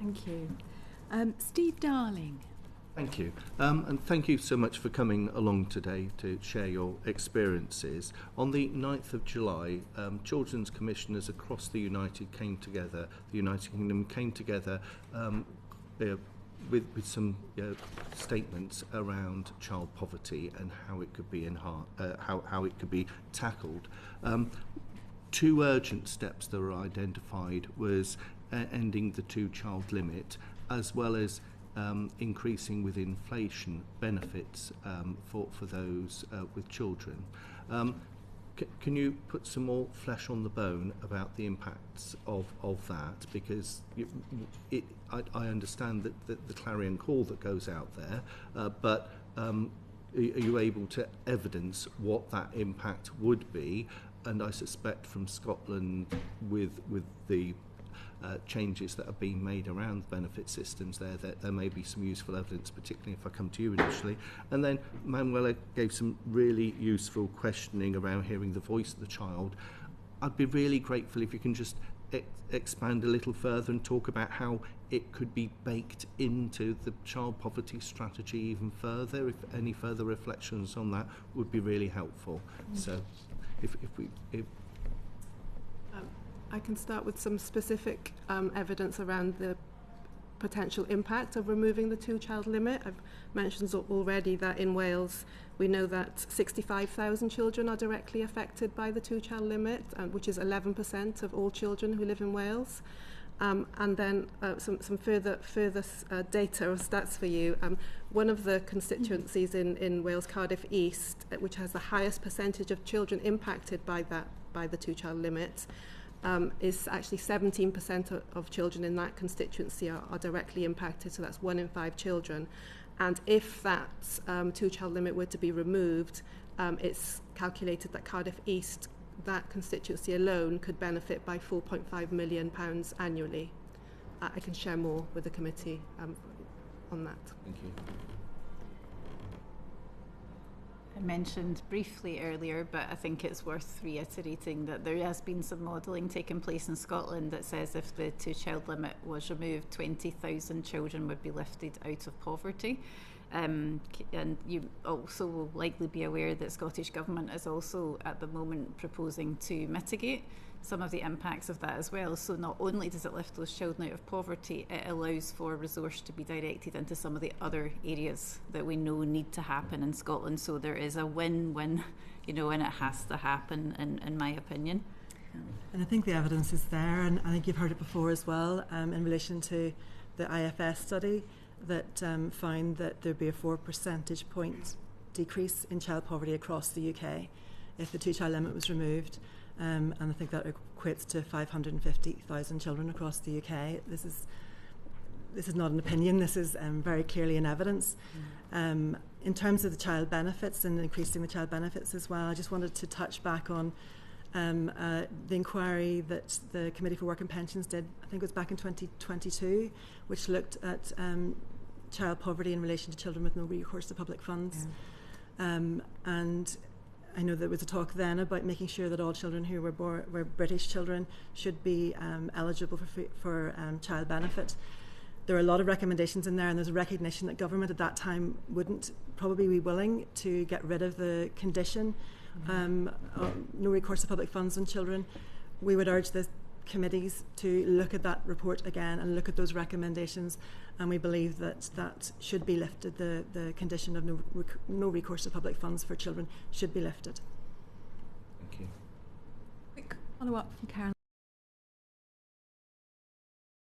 Thank you. Steve Darling. Thank you. And thank you so much for coming along today to share your experiences. On the 9th of July, children's commissioners across the United Kingdom came together with some statements around child poverty and how it could be how it could be tackled. Two urgent steps that were identified was ending the two-child limit, as well as increasing with inflation benefits for those with children. Can you put some more flesh on the bone about the impacts of that? Because I understand that the clarion call that goes out there, but are you able to evidence what that impact would be? And I suspect from Scotland, with the changes that are being made around benefit systems there may be some useful evidence, particularly if I come to you initially. And then Manuela gave some really useful questioning around hearing the voice of the child. I'd be really grateful if you can just expand a little further and talk about how it could be baked into the child poverty strategy even further. If any further reflections on that would be really helpful. So if I can start with some specific evidence around the potential impact of removing the two-child limit. I've mentioned already that in Wales we know that 65,000 children are directly affected by the two-child limit, which is 11% of all children who live in Wales. And then some further data or stats for you. One of the constituencies in Wales, Cardiff East, which has the highest percentage of children impacted by the two-child limit, is actually 17% of children in that constituency are directly impacted, so that's 1 in 5 children. And if that two-child limit were to be removed, it's calculated that Cardiff East, that constituency alone, could benefit by £4.5 million annually. I can share more with the committee on that. Thank you. I mentioned briefly earlier, but I think it's worth reiterating that there has been some modelling taking place in Scotland that says if the two-child limit was removed, 20,000 children would be lifted out of poverty. And you also will likely be aware that Scottish Government is also at the moment proposing to mitigate some of the impacts of that as well. So not only does it lift those children out of poverty, it allows for resource to be directed into some of the other areas that we know need to happen in Scotland. So there is a win-win, and it has to happen, in my opinion. And I think the evidence is there, and I think you've heard it before as well, in relation to the IFS study that found that there'd be a 4 percentage point decrease in child poverty across the UK if the two-child limit was removed. And I think that equates to 550,000 children across the UK. This is not an opinion. This is very clearly in evidence. In terms of the child benefits and increasing the child benefits as well, I just wanted to touch back on the inquiry that the Committee for Work and Pensions did, I think it was back in 2022, which looked at child poverty in relation to children with no recourse to public funds. And I know there was a talk then about making sure that all children who were British children should be eligible for child benefit. There are a lot of recommendations in there, and there's a recognition that government at that time wouldn't probably be willing to get rid of the condition, no recourse to public funds on children. We would urge the committees to look at that report again and look at those recommendations, and we believe that should be lifted. The condition of no recourse to public funds for children should be lifted. Thank you. Quick follow-up from Karen.